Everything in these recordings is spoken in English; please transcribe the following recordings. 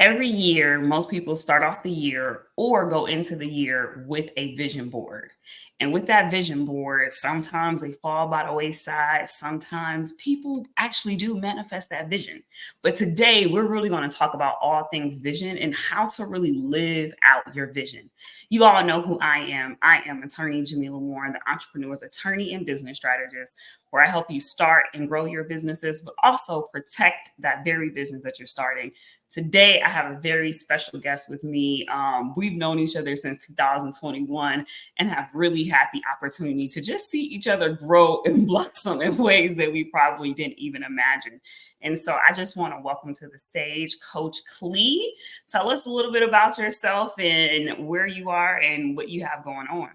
Every year, most people start off the year or go into the year with a vision board. And with that vision board, sometimes they fall by the wayside. Sometimes people actually do manifest that vision. But today, we're really going to talk about all things vision and how to really live out your vision. You all know who I am. I am attorney Jamila Warren, the entrepreneur's attorney and business strategist, where I help you start and grow your businesses, but also protect that very business that you're starting. Today, I have a very special guest with me. We've known each other since 2021 and have really had the opportunity to just see each other grow and blossom in ways that we probably didn't even imagine. And so I just want to welcome to the stage Coach Clee. Tell us a little bit about yourself and where you are and what you have going on.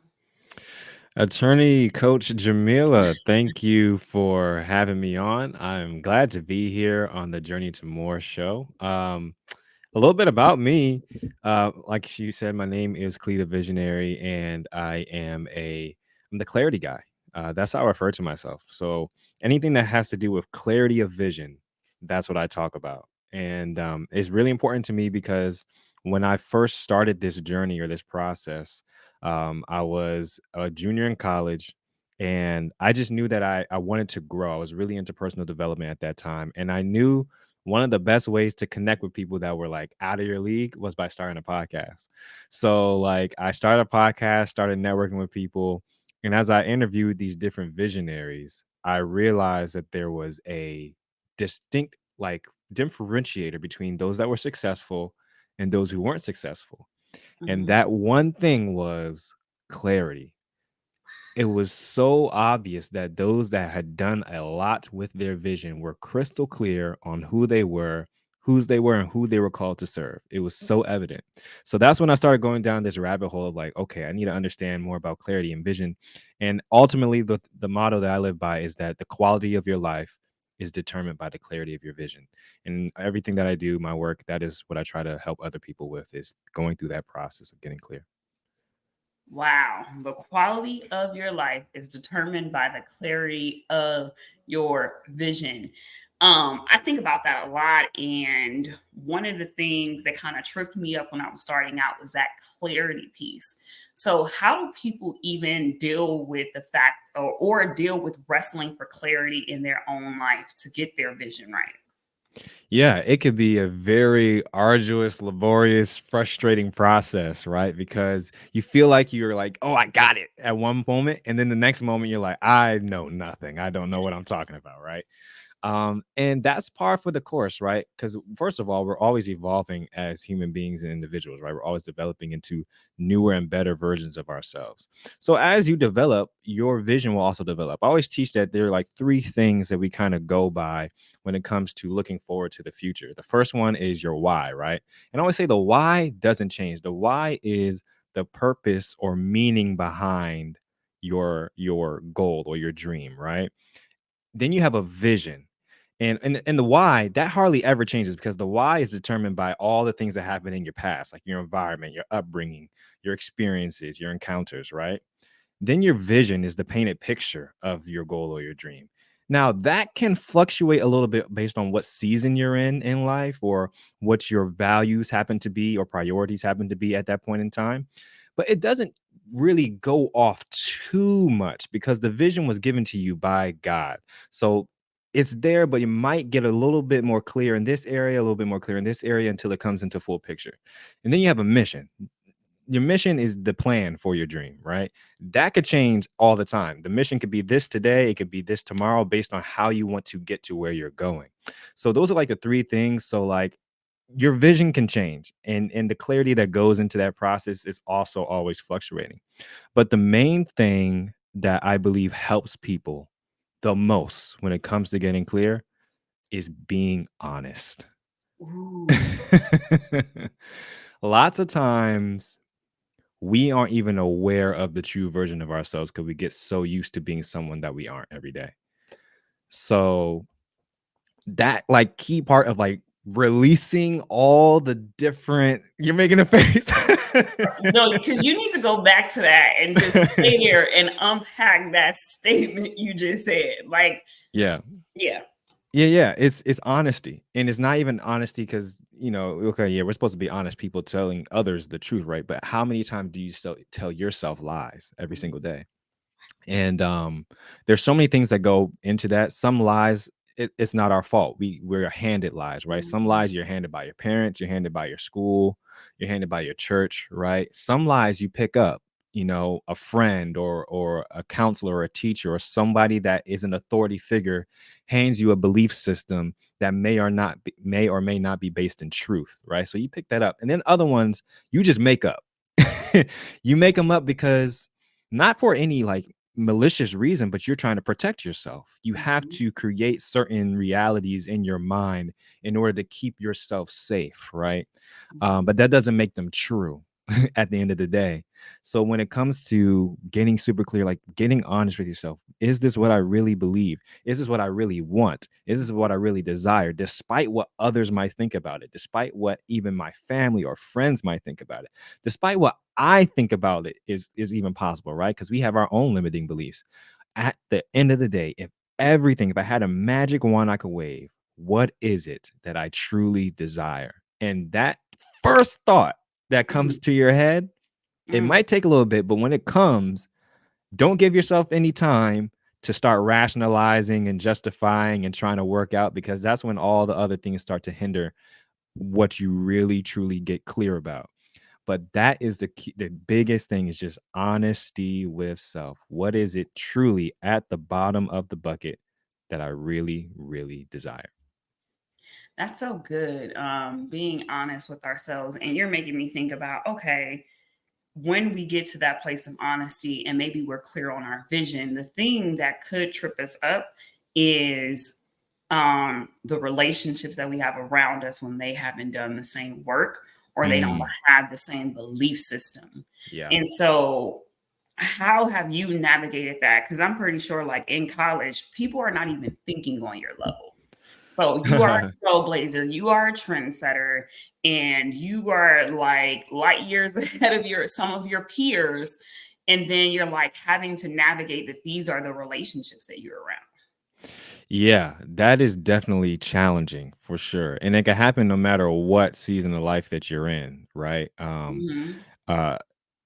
Attorney Coach Jamila, thank you for having me on. I'm glad to be here on the Journey to More show. A little bit about me. Like you said, my name is Clee the Visionary, and I'm the clarity guy. That's how I refer to myself. So anything that has to do with clarity of vision, that's what I talk about. And it's really important to me because when I first started this journey or this process, I was a junior in college, and I just knew that I wanted to grow. I was really into personal development at that time, and I knew one of the best ways to connect with people that were like out of your league was by starting a podcast. So like I started a podcast, started networking with people, and as I interviewed these different visionaries, I realized that there was a distinct like differentiator between those that were successful and those who weren't successful. And Mhm. that one thing was clarity. It was so obvious that those that had done a lot with their vision were crystal clear on who they were, whose they were, and who they were called to serve. It was so evident. So that's when I started going down this rabbit hole of like, okay, I need to understand more about clarity and vision. And ultimately, the motto that I live by is that the quality of your life is determined by the clarity of your vision. And everything that I do, my work, that is what I try to help other people with, is going through that process of getting clear. Wow. The quality of your life is determined by the clarity of your vision. I think about that a lot. And one of the things that kind of tripped me up when I was starting out was that clarity piece. So, how do people even deal with the fact or deal with wrestling for clarity in their own life to get their vision right? Yeah, it could be a very arduous, laborious, frustrating process, right? Because you feel like you're like, oh, I got it at one moment. And then the next moment, you're like, I know nothing. I don't know what I'm talking about, right? And that's par for the course, right? Because first of all, we're always evolving as human beings and individuals, right? We're always developing into newer and better versions of ourselves. So as you develop, your vision will also develop. I always teach that there are like three things that we kind of go by when it comes to looking forward to the future. The first one is your why, right? And I always say the why doesn't change. The why is the purpose or meaning behind your goal or your dream, right? Then you have a vision. And the why, that hardly ever changes because the why is determined by all the things that happen in your past, like your environment, your upbringing, your experiences, your encounters, right? Then your vision is the painted picture of your goal or your dream. Now, that can fluctuate a little bit based on what season you're in life, or what your values happen to be or priorities happen to be at that point in time. But it doesn't really go off too much because the vision was given to you by God. So it's there, but you might get a little bit more clear in this area, a little bit more clear in this area until it comes into full picture. And then you have a mission. Your mission is the plan for your dream, right? That could change all the time. The mission could be this today, it could be this tomorrow based on how you want to get to where you're going. So those are like the three things. So like your vision can change, and the clarity that goes into that process is also always fluctuating. But the main thing that I believe helps people the most when it comes to getting clear is being honest. Ooh. Lots of times we aren't even aware of the true version of ourselves because we get so used to being someone that we aren't every day. So that like key part of like releasing all the different you're making a face. No, because you need to go back to that and just stay there and unpack that statement you just said. Like, Yeah. yeah. Yeah, yeah, it's honesty, and it's not even honesty because okay, yeah, we're supposed to be honest people telling others the truth, right? But how many times do you still tell yourself lies every single day? And there's so many things that go into that. Some lies, it's not our fault. We're handed lies, right? Some Mhm. lies you're handed by your parents, you're handed by your school, you're handed by your church, right? Some lies you pick up, a friend or a counselor or a teacher or somebody that is an authority figure hands you a belief system that may or may not be based in truth, right? So you pick that up. And then other ones you just make up. You make them up because not for any like malicious reason, but you're trying to protect yourself. You have Mhm. to create certain realities in your mind in order to keep yourself safe, right? Mhm. But that doesn't make them true at the end of the day. So when it comes to getting super clear, like getting honest with yourself, is this what I really believe? Is this what I really want? Is this what I really desire? Despite what others might think about it, despite what even my family or friends might think about it, despite what I think about it is even possible, right? Because we have our own limiting beliefs. At the end of the day, if I had a magic wand I could wave, what is it that I truly desire? And that first thought that comes Mhm. to your head, it Mm. might take a little bit, but when it comes, don't give yourself any time to start rationalizing and justifying and trying to work out, because that's when all the other things start to hinder what you really truly get clear about. But that is the key, the biggest thing is just honesty with self. What is it truly at the bottom of the bucket that I really, really desire? That's so good. Being honest with ourselves. And you're making me think about, okay, when we get to that place of honesty and maybe we're clear on our vision, the thing that could trip us up is the relationships that we have around us when they haven't done the same work or they don't Mm, have the same belief system. yeah. And so, how have you navigated that? Because I'm pretty sure, like in college, people are not even thinking on your level. So you are a trailblazer, you are a trendsetter, and you are like light years ahead of your some of your peers. And then you're like having to navigate that these are the relationships that you're around. Yeah, that is definitely challenging for sure. And it can happen no matter what season of life that you're in, right? Mhm. Uh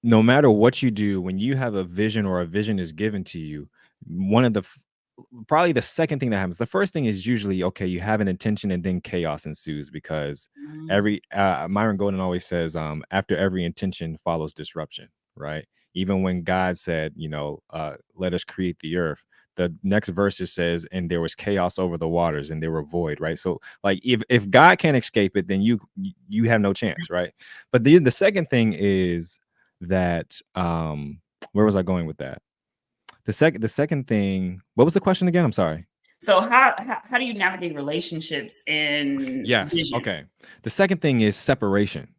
no matter what you do, when you have a vision or a vision is given to you, one of the probably the second thing that happens, the first thing is usually okay, you have an intention and then chaos ensues because Mhm. every Myron Golden always says, after every intention follows disruption, right? Even when God said, let us create the earth, the next verse it says, and there was chaos over the waters and they were void, right? So like if God can't escape it, then you have no chance, right? But the second thing is that where was I going with that? The second thing, what was the question again? I'm sorry. So how do you navigate relationships and Yes. vision? Okay. The second thing is separation,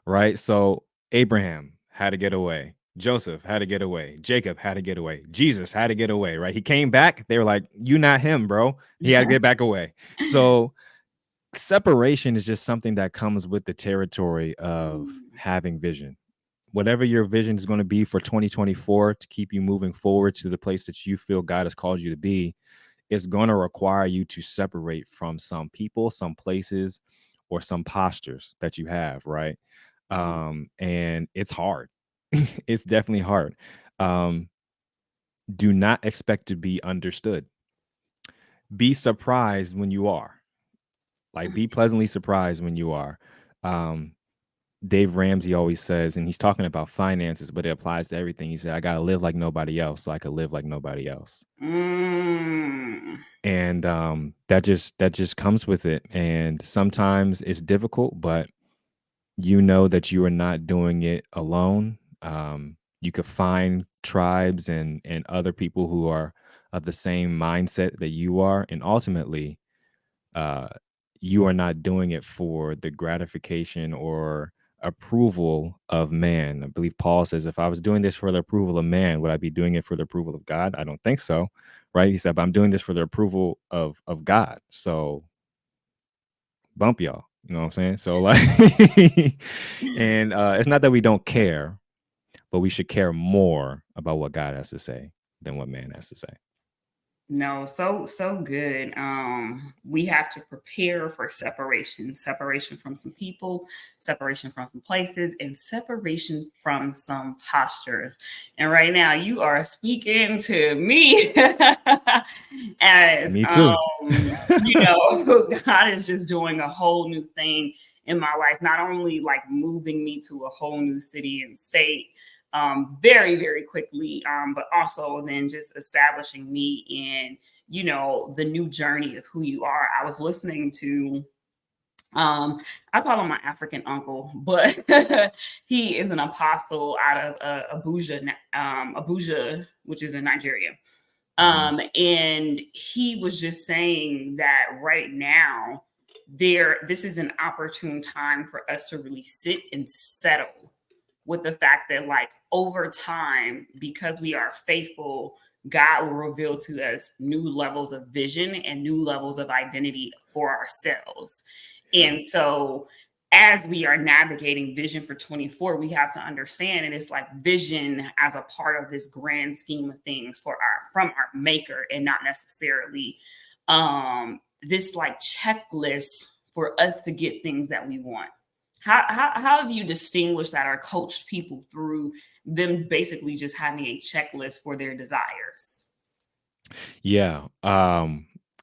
right? So Abraham had to get away. Joseph had to get away. Jacob had to get away. Jesus had to get away, right? He came back. They were like, "You not him, bro." He had to get back away. So separation is just something that comes with the territory of Mm, having vision. Whatever your vision is going to be for 2024 to keep you moving forward to the place that you feel God has called you to be, it's going to require you to separate from some people, some places, or some postures that you have, right? mhm. And it's hard. It's definitely hard. Um, do not expect to be understood. Be surprised when you are. Like, be pleasantly surprised when you are. Um, Dave Ramsey always says, and he's talking about finances, but it applies to everything. He said, I gotta live like nobody else, so I could live like nobody else. Mm, And that just comes with it. And sometimes it's difficult, but you know that you are not doing it alone. You could find tribes and other people who are of the same mindset that you are, and ultimately, uh, you are not doing it for the gratification or approval of man. I believe Paul says, if I was doing this for the approval of man, would I be doing it for the approval of God? I don't think so. Right. He said, but I'm doing this for the approval of God. So bump y'all. You know what I'm saying? So like and it's not that we don't care, but we should care more about what God has to say than what man has to say. No, so good. We have to prepare for separation, separation from some people, separation from some places, and separation from some postures. And right now, you are speaking to me as Me too. God is just doing a whole new thing in my life. Not only like moving me to a whole new city and state, very, very quickly, but also then just establishing me in, the new journey of who you are. I was listening to, I call him my African uncle, but he is an apostle out of Abuja, which is in Nigeria. Mhm. And he was just saying that right now, this is an opportune time for us to really sit and settle with the fact that, like, over time, because we are faithful, God will reveal to us new levels of vision and new levels of identity for ourselves. Yeah. And so, as we are navigating vision for 24, we have to understand, and it's like vision as a part of this grand scheme of things from our maker, and not necessarily this like checklist for us to get things that we want. How have you distinguished that or coached people through them basically just having a checklist for their desires? Yeah.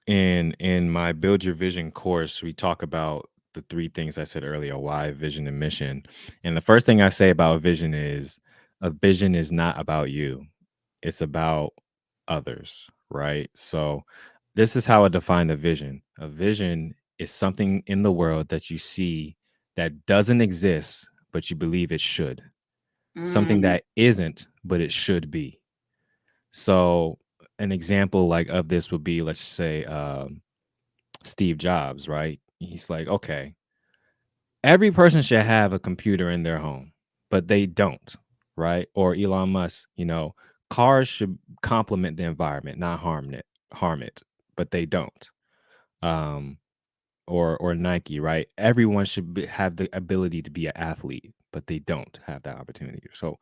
In my Build Your Vision course, we talk about the three things I said earlier: why, vision, and mission. And the first thing I say about vision is a vision is not about you. It's about others, right? So this is how I define a vision. A vision is something in the world that you see that doesn't exist, but you believe it should. Something Mm, that isn't, but it should be. So an example like of this would be, let's say, Steve Jobs, right? He's like, okay, every person should have a computer in their home, but they don't, right? Or Elon Musk, cars should complement the environment, not harm it, but they don't. Um, or Nike, right? Everyone should have the ability to be an athlete, but they don't have that opportunity. So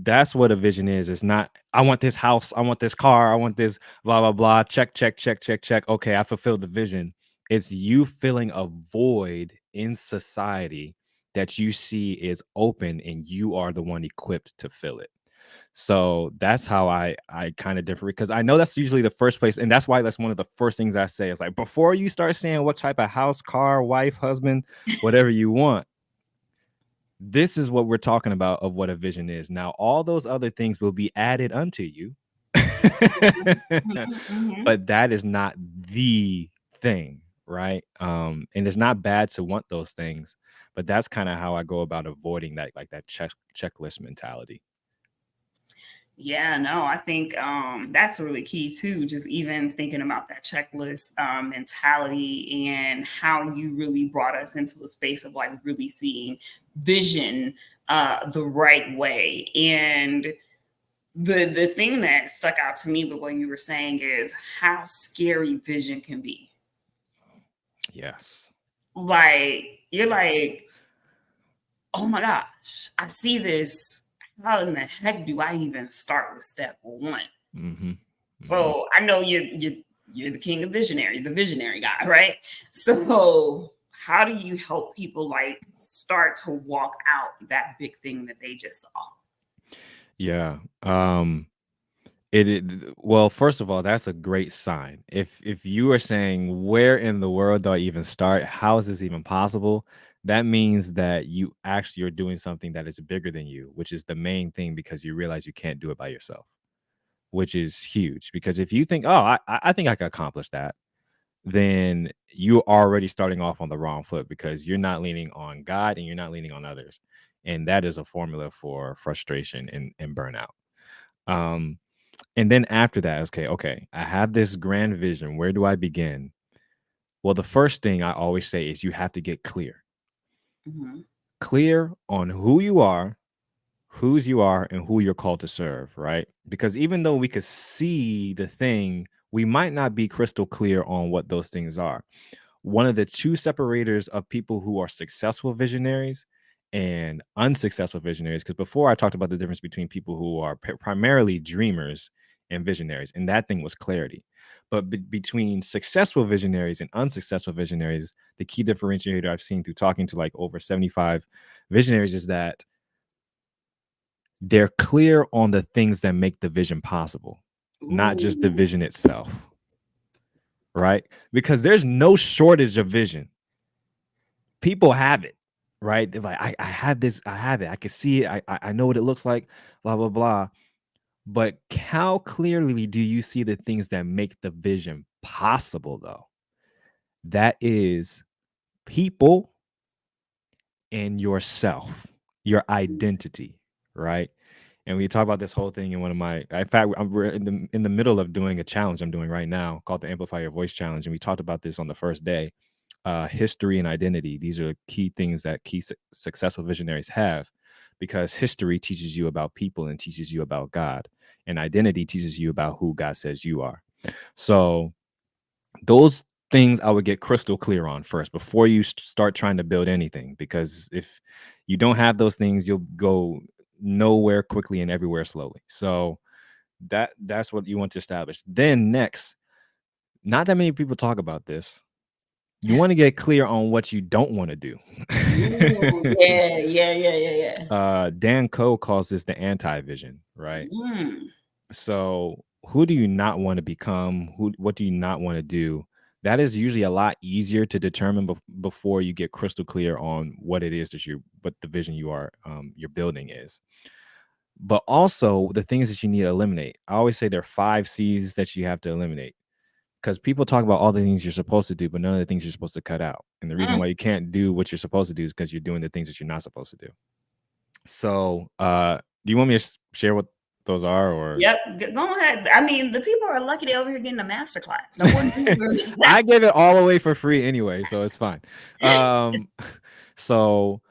that's what a vision is. It's not, I want this house, I want this car, I want this blah blah blah. Check, check, check, check, check. Okay, I fulfilled the vision. It's you filling a void in society that you see is open and you are the one equipped to fill it. So that's how I kind of differ, because I know that's usually the first place, and that's why that's one of the first things I say. Is like, before you start saying what type of house, car, wife, husband, whatever you want, this is what we're talking about of what a vision is. Now, all those other things will be added unto you, mhm, mhm. but that is not the thing, right? And it's not bad to want those things, but that's kind of how I go about avoiding that, like that checklist mentality. Yeah, no, I think that's really key too. Just even thinking about that checklist mentality and how you really brought us into a space of like really seeing vision the right way. And the thing that stuck out to me with what you were saying is how scary vision can be. Yes. Like, you're Yeah. like, oh my gosh, I see this. How in the heck do I even start with step one? Mhm. Mhm. So I know you're the king of visionary, the visionary guy, right? So how do you help people like start to walk out that big thing that they just saw? Yeah. Well, first of all, that's a great sign. If you are saying, where in the world do I even start? How is this even possible? That means that you actually are doing something that is bigger than you, which is the main thing, because you realize you can't do it by yourself, which is huge. Because if you think, oh, I think I could accomplish that, then you're already starting off on the wrong foot, because you're not leaning on God and you're not leaning on others. And that is a formula for frustration and burnout. Um, and then after that, okay, I have this grand vision. Where do I begin? Well, the first thing I always say is you have to get clear. Mhm. Clear on who you are, whose you are, and who you're called to serve, right? Because even though we could see the thing, we might not be crystal clear on what those things are. One of the two separators of people who are successful visionaries and unsuccessful visionaries, because before I talked about the difference between people who are primarily dreamers and visionaries, and that thing was clarity. But between successful visionaries and unsuccessful visionaries, the key differentiator I've seen through talking to like over 75 visionaries is that they're clear on the things that make the vision possible, not just the Ooh. vision itself, right? Because there's no shortage of vision. People have it, right? They're like, I have this, I have it, I can see it, I know what it looks like, blah, blah, blah. But how clearly do you see the things that make the vision possible, though? That is people and yourself, your identity, right? And we talk about this whole thing in one of my. In fact, we're in the middle of doing a challenge I'm doing right now called the Amplify Your Voice Challenge, and we talked about this on the first day. History and identity; these are key things that successful visionaries have, because history teaches you about people and teaches you about God, and identity teaches you about who God says you are. So those things I would get crystal clear on first before you start trying to build anything, because if you don't have those things, you'll go nowhere quickly and everywhere slowly. So that's what you want to establish. Then next, not that many people talk about this. You want to get clear on what you don't want to do. Ooh, yeah, yeah, yeah, yeah, yeah. Dan Coe calls this the anti-vision, right? Mm. So who do you not want to become? What do you not want to do? That is usually a lot easier to determine before you get crystal clear on what it is that what the vision you are, your building is. But also the things that you need to eliminate. I always say there are 5 C's that you have to eliminate, because people talk about all the things you're supposed to do, but none of the things you're supposed to cut out. And the reason Mm. why you can't do what you're supposed to do is because you're doing the things that you're not supposed to do. So, do you want me to share what those are, or? Yep, go ahead. I mean, the people are lucky they're over here getting a master class. No one really that. I give it all away for free anyway, so it's fine. Um, so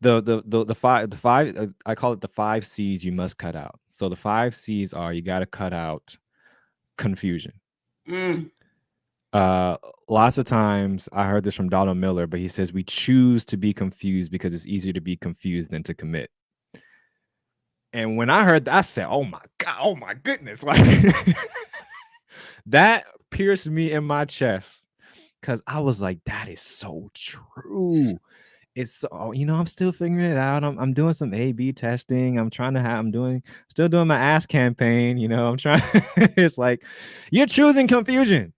the five I call it the 5 C's you must cut out. So the 5 C's are: you got to cut out confusion. Mm. Uh, Lots of times I heard this from Donald Miller, but he says we choose to be confused because it's easier to be confused than to commit. And when I heard that, I said, "Oh my god, oh my goodness!" Like that pierced me in my chest, because I was like, "That is so true." It's so, I'm still figuring it out. I'm doing some A/B testing. Still doing my ass campaign. I'm trying. It's like, you're choosing confusion.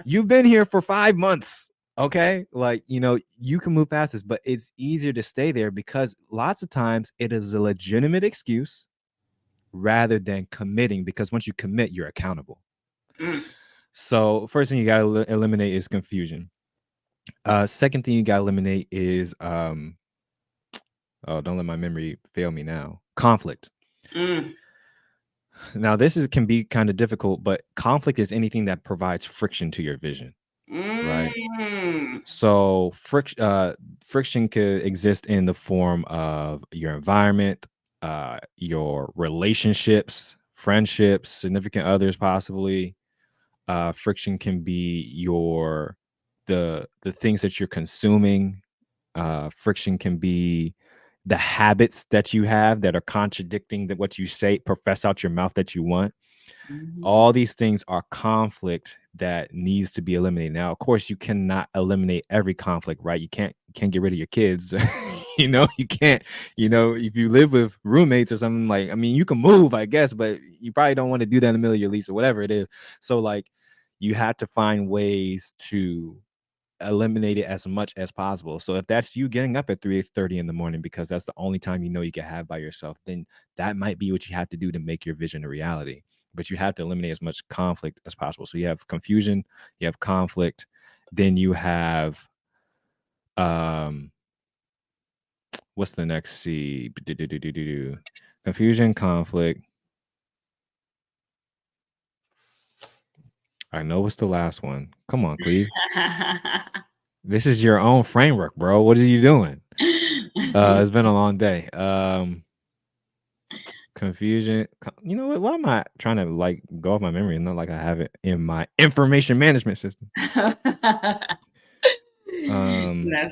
You've been here for 5 months. Okay. Like, you can move past this, but it's easier to stay there because lots of times it is a legitimate excuse rather than committing, because once you commit, you're accountable. Mm. So first thing you got to eliminate is confusion. Second thing you got to eliminate is, oh, don't let my memory fail me now. Conflict. Mm. Now, can be kind of difficult, but conflict is anything that provides friction to your vision, right? Mm. So friction could exist in the form of your environment, your relationships, friendships, significant others, possibly. Friction can be the things that you're consuming. Friction can be the habits that you have that are contradicting what you say, profess out your mouth that you want. Mhm. All these things are conflict that needs to be eliminated. Now, of course, you cannot eliminate every conflict, right? You can't get rid of your kids. You can't, if you live with roommates or something, like, I mean, you can move, I guess, but you probably don't want to do that in the middle of your lease or whatever it is. So like, you have to find ways to eliminate it as much as possible. So if that's you getting up at 3:30 in the morning because that's the only time you can have by yourself, then that might be what you have to do to make your vision a reality. But you have to eliminate as much conflict as possible. So you have confusion, you have conflict, then you have um what's the next C? Confusion, conflict. I know what's the last one. Come on, Cleve. This is your own framework, bro. What are you doing? It's been a long day. Confusion. You know what? Why am I trying to like go off my memory? Not like I have it in my information management system. That's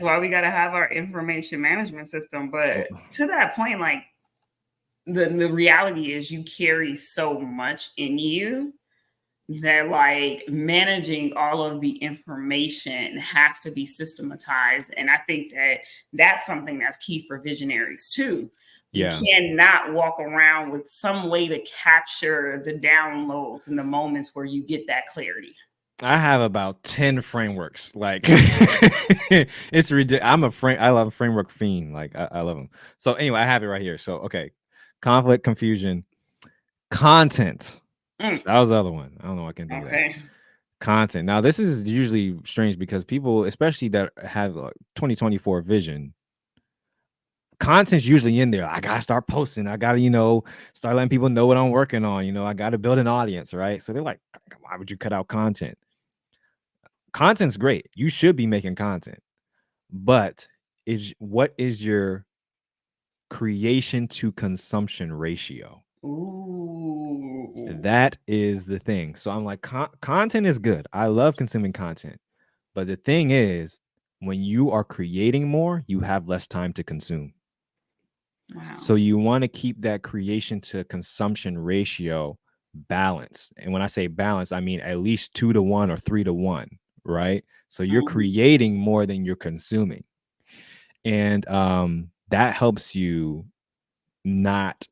why we got to have our information management system. Oh, But to that point, like, the reality is you carry so much in you that like managing all of the information has to be systematized. And I think that that's something that's key for visionaries too. You Yeah. cannot walk around with some way to capture the downloads and the moments where you get that clarity. I have about 10 frameworks. Like it's ridiculous. I love a framework fiend. Like I love them. So anyway, I have it right here. So okay. Conflict, confusion, content. Mm, That was the other one. I don't know why I can't think of that. okay. Content. Now this is usually strange because people, especially that have 2024 vision, content's usually in there. I gotta start posting. I gotta, start letting people know what I'm working on. I gotta build an audience, right? So they're like, why would you cut out content? Content's great. You should be making content, but what is your creation to consumption ratio? Ooh. That is the thing. So I'm like, content is good. I love consuming content, but the thing is, when you are creating more, you have less time to consume. Wow. So you want to keep that creation to consumption ratio balanced. And when I say balance, I mean at least 2 to 1 or 3 to 1, right? So you're Mhm. creating more than you're consuming. And that helps you not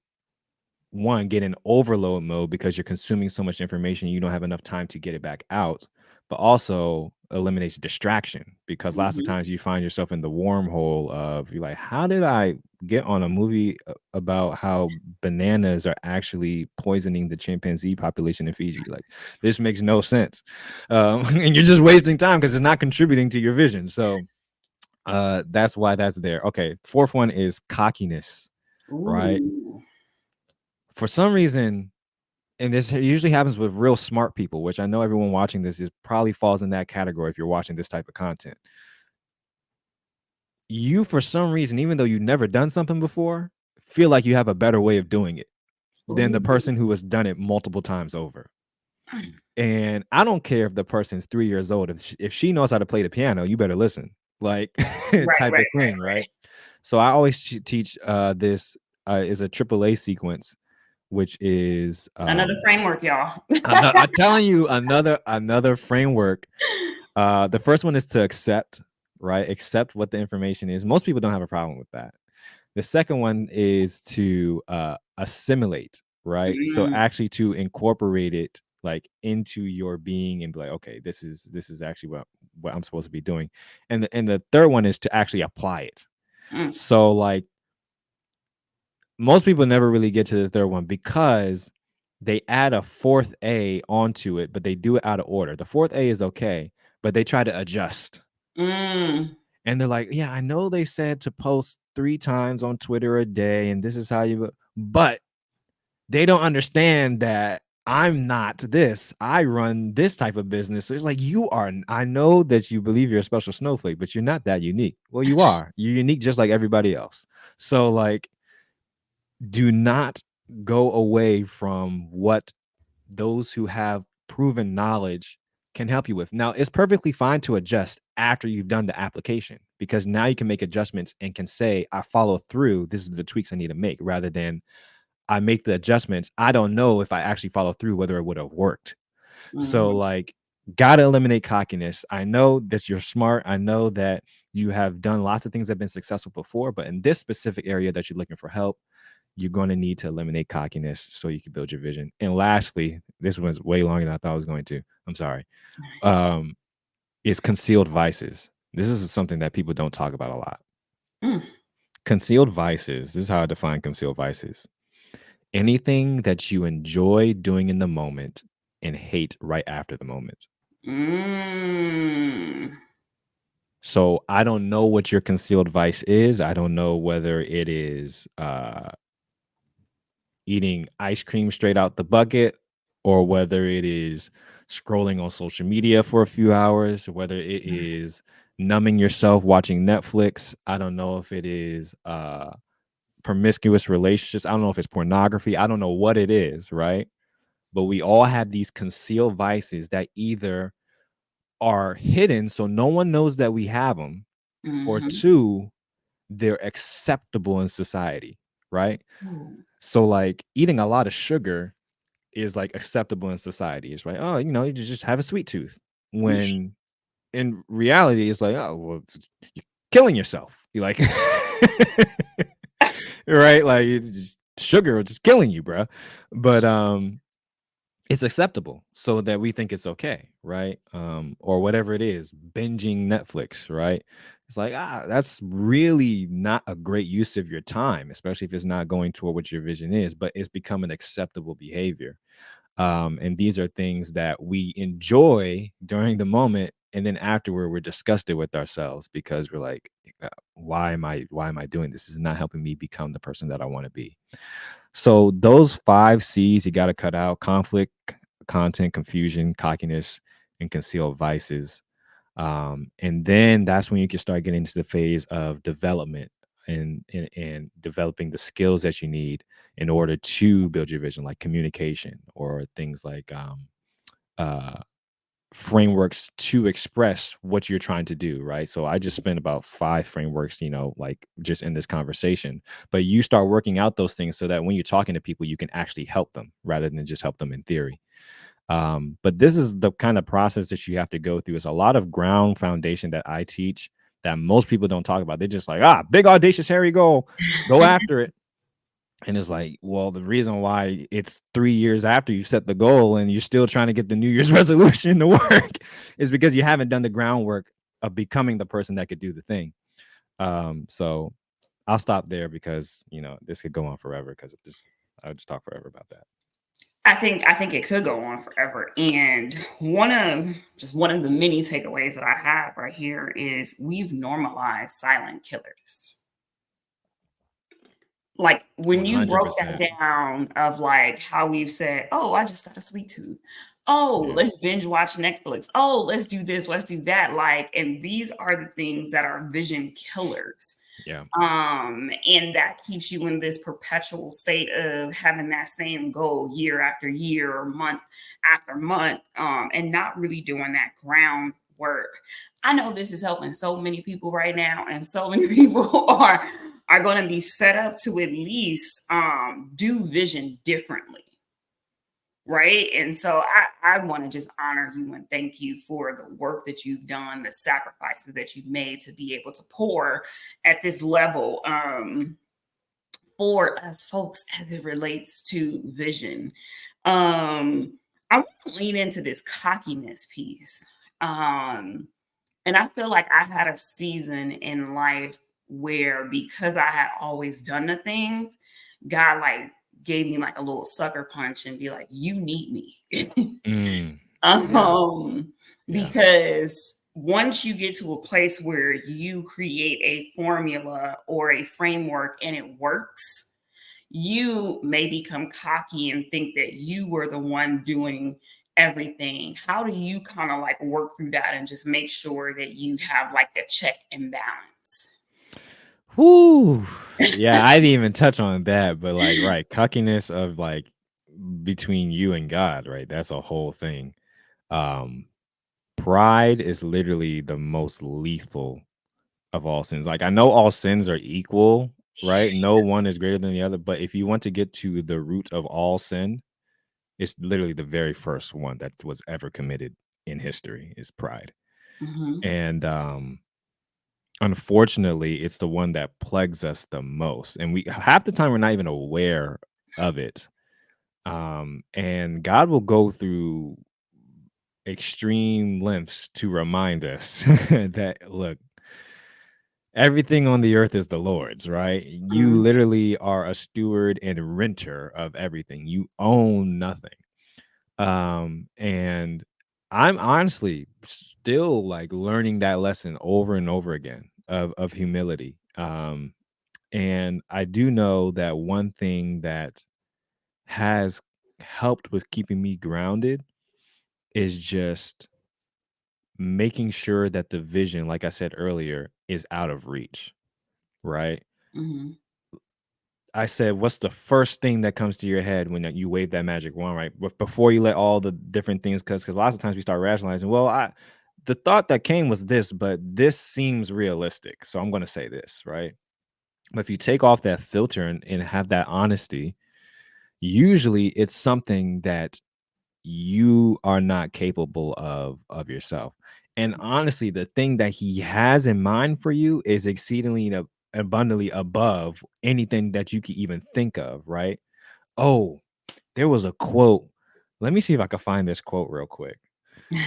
get in overload mode because you're consuming so much information you don't have enough time to get it back out, but also eliminates distraction because lots of Mhm. times you find yourself in the wormhole of you're like, how did I get on a movie about how bananas are actually poisoning the chimpanzee population in Fiji? Like, this makes no sense. And you're just wasting time because it's not contributing to your vision. So that's why that's there. Okay, fourth one is cockiness, right? Ooh. For some reason, and this usually happens with real smart people, which I know everyone watching this is probably falls in that category if you're watching this type of content. You, for some reason, even though you've never done something before, feel like you have a better way of doing it than the Ooh. person who has done it multiple times over. And I don't care if the person's 3 years old. If she knows how to play the piano, you better listen. Like Right, type right, of thing, right? So I always teach this is a AAA sequence, which is another framework, y'all. I'm telling you another framework. The first one is to accept, right? Accept what the information is. Most people don't have a problem with that. The second one is to assimilate, right? So Mm, actually to incorporate it like into your being and be like, okay, this is actually what I'm supposed to be doing. And the third one is to actually apply it. mm, So like most people never really get to the third one because they add a fourth A onto it, but they do it out of order. The fourth A is okay, but they try to adjust. mm, And they're like, yeah, I know they said to post 3 times on Twitter a day, and this is how but they don't understand that I'm not this. I run this type of business. So it's like, I know that you believe you're a special snowflake, but you're not that unique. Well, you are. You're unique just like everybody else. So, like, do not go away from what those who have proven knowledge can help you with. Now, it's perfectly fine to adjust after you've done the application because now you can make adjustments and can say, I follow through. This is the tweaks I need to make rather than I make the adjustments. I don't know if I actually follow through whether it would have worked. So, mhm, like, gotta eliminate cockiness. I know that you're smart. I know that you have done lots of things that have been successful before, but in this specific area that you're looking for help, you're going to need to eliminate cockiness so you can build your vision. And lastly, this one's way longer than I thought I was going to. I'm sorry. Um, is concealed vices. This is something that people don't talk about a lot. mm, Concealed vices. This is how I define concealed vices. Anything that you enjoy doing in the moment and hate right after the moment. mm, So I don't know what your concealed vice is. I don't know whether it is eating ice cream straight out the bucket or whether it is scrolling on social media for a few hours, whether it is numbing yourself watching Netflix. I don't know if it is promiscuous relationships. I don't know if it's pornography. I don't know what it is, right? But we all have these concealed vices that either are hidden so no one knows that we have them, or mhm, two, they're acceptable in society. right? Ooh. So like eating a lot of sugar is like acceptable in society. It's like, oh, you just have a sweet tooth. When in reality, it's like, oh, well, you're killing yourself. You like, right? Like sugar is just killing you, bro. But it's acceptable so that we think it's okay, right? Or whatever it is, binging Netflix, right? It's like, that's really not a great use of your time, especially if it's not going toward what your vision is, but it's become an acceptable behavior. And these are things that we enjoy during the moment, and then afterward we're disgusted with ourselves because we're like, why am I doing this? This is not helping me become the person that I want to be. So those 5 C's you got to cut out: conflict, content, confusion, cockiness, and concealed vices. And then that's when you can start getting into the phase of development and developing the skills that you need in order to build your vision, like communication or things like uh, frameworks to express what you're trying to do, right? So I just spent about 5 frameworks, like just in this conversation. But you start working out those things so that when you're talking to people, you can actually help them rather than just help them in theory. But this is the kind of process that you have to go through. It's a lot of ground foundation that I teach that most people don't talk about. They're just like, big audacious hairy goal, go after it. And it's like, well, the reason why it's 3 years after you set the goal and you're still trying to get the New Year's resolution to work is because you haven't done the groundwork of becoming the person that could do the thing. So I'll stop there because this could go on forever because of this. I would just talk forever about that. I think it could go on forever. And one of the many takeaways that I have right here is we've normalized silent killers. Like when you broke that 100%. down of like how we've said, oh, I just got a sweet tooth. Oh, Yeah. let's binge watch Netflix. Oh, let's do this, let's do that. Like, and these are the things that are vision killers. Yeah. And that keeps you in this perpetual state of having that same goal year after year or month after month, and not really doing that groundwork. I know this is helping so many people right now, and so many people are going to be set up to at least do vision differently. Right. And so I want to just honor you and thank you for the work that you've done, the sacrifices that you've made to be able to pour at this level, for us folks as it relates to vision. I want to lean into this cockiness piece. And I feel like I had a season in life where because I had always done the things, God like gave me like a little sucker punch and be like, you need me. Mm, yeah. um, Yeah. because once you get to a place where you create a formula or a framework and it works, you may become cocky and think that you were the one doing everything. How do you kind of like work through that and just make sure that you have like a check and balance? Whoo. Yeah, I didn't even touch on that, but like, right, cockiness of like between you and God, right? That's a whole thing. Um, Pride is literally the most lethal of all sins. Like I know all sins are equal, right? No one is greater than the other, but if you want to get to the root of all sin, it's literally the very first one that was ever committed in history is pride. Hmm. And unfortunately, it's the one that plagues us the most. And we half the time we're not even aware of it. And God will go through extreme lengths to remind us that look, everything on the earth is the Lord's, right? You literally are a steward and renter of everything. You own nothing. And I'm honestly still like learning that lesson over and over again of humility. And I do know that one thing that has helped with keeping me grounded is just making sure that the vision, like I said earlier, is out of reach, right? Hmm. I said, what's the first thing that comes to your head when you wave that magic wand, right? Before you let all the different things, because lots of times we start rationalizing, well, the thought that came was this, but this seems realistic. So I'm going to say this, right? But if you take off that filter and have that honesty, usually it's something that you are not capable of yourself. And honestly, the thing that he has in mind for you is exceedingly abundantly above anything that you could even think of, right? Oh, there was a quote. Let me see if I can find this quote real quick.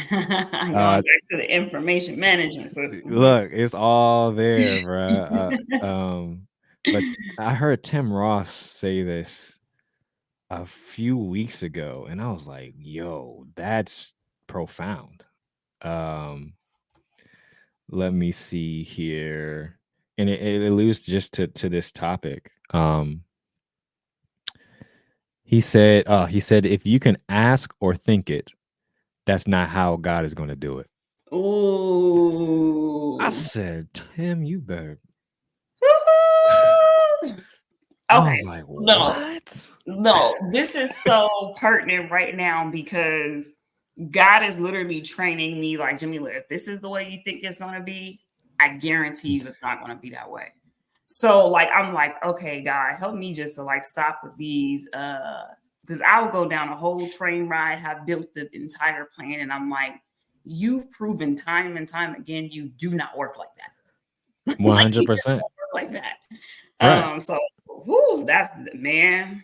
Going back to the information management system. Look, it's all there, bro. But I heard Tim Ross say this a few weeks ago, and I was like, "Yo, that's profound." Um, let me see here, and it alludes just to this topic. He said, if you can ask or think it, that's not how God is going to do it. I Ooh. said, Tim, you better. Woo-hoo! I Okay, was like, no, what? no, this is so pertinent right now because God is literally training me like, Jamila, if this is the way you think it's going to be, I guarantee you it's not going to be that way. So like I'm like, okay, God, help me just to like stop with these because I will go down a whole train ride, have built the entire plan, and I'm like, you've proven time and time again you do not work like that. Like you just 100%. don't work like that. Right. So whew, that's man.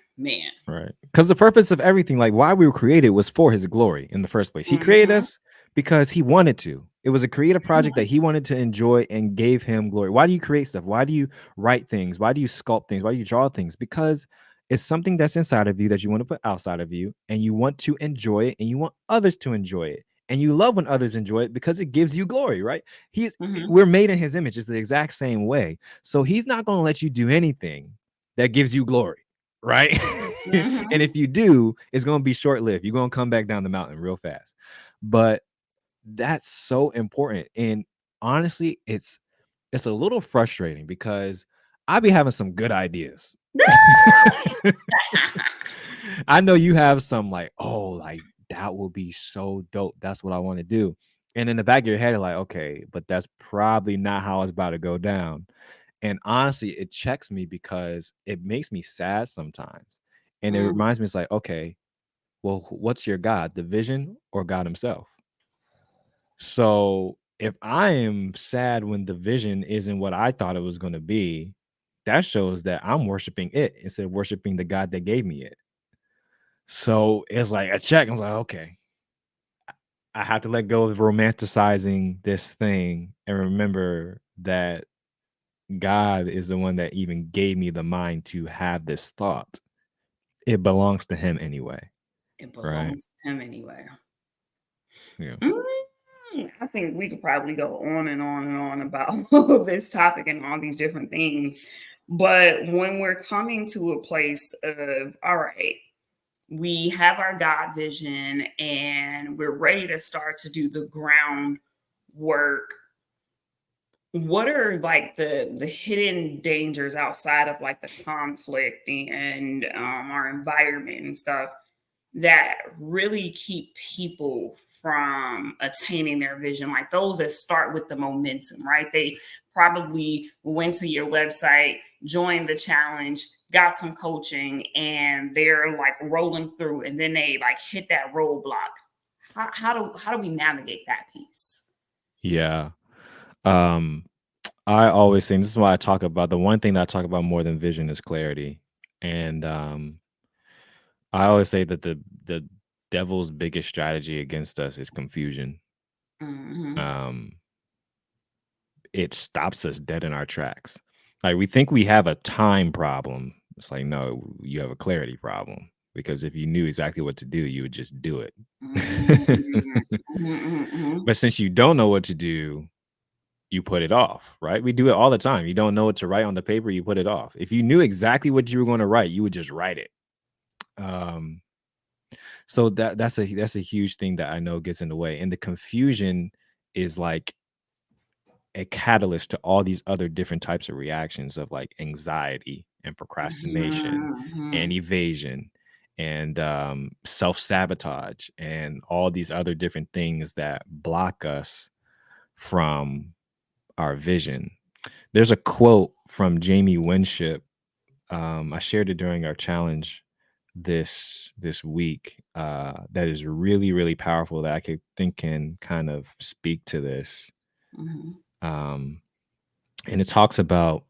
Right. Because the purpose of everything, like why we were created, was for his glory in the first place. He created Hmm. us because he wanted to. It was a creative project that he wanted to enjoy and gave him glory. Why do you create stuff? Why do you write things? Why do you sculpt things? Why do you draw things? Because it's something that's inside of you that you want to put outside of you, and you want to enjoy it, and you want others to enjoy it. And you love when others enjoy it because it gives you glory, right? Hmm. We're made in his image. It's the exact same way. So he's not going to let you do anything that gives you glory, right? And Hmm. if you do, it's going to be short lived. You're going to come back down the mountain real fast. But that's so important. And honestly, it's a little frustrating because I be having some good ideas. I know you have some like, oh, like that will be so dope. That's what I want to do. And in the back of your head, you're like, okay, but that's probably not how it's about to go down. And honestly, it checks me because it makes me sad sometimes. And it Mm. reminds me, it's like, okay, well, what's your God, the vision or God himself? So if I am sad when the vision isn't what I thought it was going to be, that shows that I'm worshiping it instead of worshiping the God that gave me it. So it's like a check. I was like, okay, I have to let go of romanticizing this thing and remember that God is the one that even gave me the mind to have this thought. It belongs to him anyway, It right? belongs to him anyway. Yeah. I think we could probably go on and on and on about this topic and all these different things. But when we're coming to a place of, all right, we have our God vision and we're ready to start to do the groundwork, what are like the hidden dangers outside of like the conflict and our environment and stuff that really keep people from attaining their vision, like those that start with the momentum, right? They probably went to your website, joined the challenge, got some coaching, and they're like rolling through, and then they like hit that roadblock. How do we navigate that piece? Yeah. Um, I always think this is why I talk about the one thing that I talk about more than vision is clarity. And I always say that the devil's biggest strategy against us is confusion. Hmm. Um, it stops us dead in our tracks. Like we think we have a time problem. It's like, no, you have a clarity problem. Because if you knew exactly what to do, you would just do it. Mhm, mhm, mhm, But since you don't know what to do, you put it off, right? We do it all the time. You don't know what to write on the paper, you put it off. If you knew exactly what you were going to write, you would just write it. Um, so that's a huge thing that I know gets in the way. And the confusion is like a catalyst to all these other different types of reactions of like anxiety and procrastination and mhm, evasion and self-sabotage and all these other different things that block us from our vision. There's a quote from Jamie Winship. I shared it during our challenge this week. That is really really powerful. That I could think can kind of speak to this. Mhm. Um, and it talks about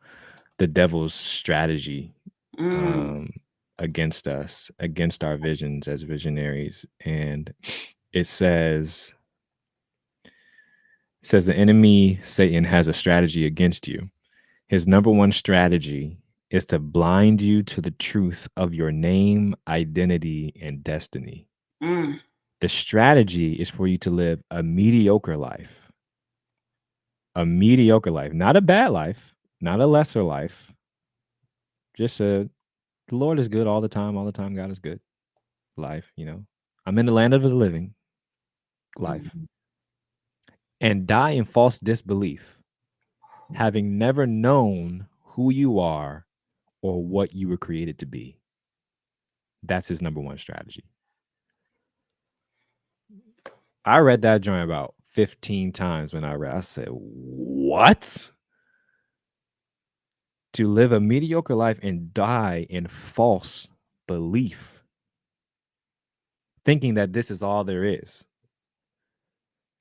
the devil's strategy Mm, um, against us, against our visions as visionaries, and it says the enemy Satan has a strategy against you. His number one strategy is to blind you to the truth of your name, identity, and destiny. mm, The strategy is for you to live a mediocre life, not a bad life, not a lesser life, just the Lord is good all the time, God is good life, you know. I'm in the land of the living life mm, and die in false disbelief, having never known who you are or what you were created to be. That's his number one strategy. I read that joint about 15 times when I read. I said, "What? To live a mediocre life and die in false belief, thinking that this is all there is."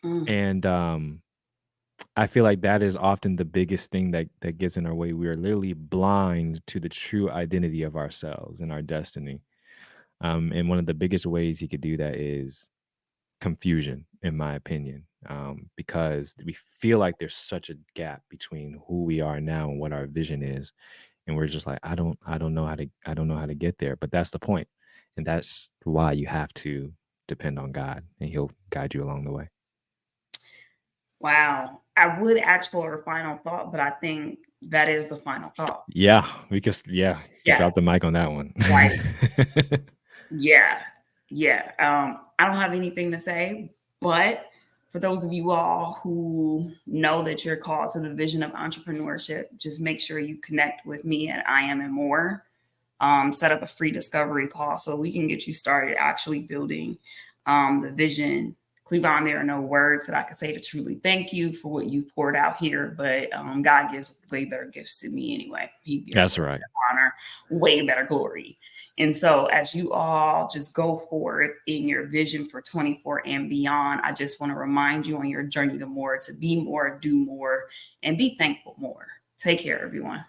mm. And I feel like that is often the biggest thing that gets in our way. We are literally blind to the true identity of ourselves and our destiny. And one of the biggest ways he could do that is confusion, in my opinion, because we feel like there's such a gap between who we are now and what our vision is, and we're just like, I don't know how to get there. But that's the point, and that's why you have to depend on God, and He'll guide you along the way. Wow. I would ask for a final thought, but I think that is the final thought. Yeah, because yeah, you Yeah. dropped the mic on that one. Like, yeah. Yeah. I don't have anything to say, but for those of you all who know that you're called to the vision of entrepreneurship, just make sure you connect with me at I Am and More. Set up a free discovery call so we can get you started actually building the vision. Cleavon, there are no words that I could say to truly thank you for what you poured out here, but God gives way better gifts to me anyway. He gives That's way right. better honor, way better glory. And so, as you all just go forth in your vision for 24 and beyond, I just want to remind you on your journey to more, to be more, do more, and be thankful more. Take care, everyone.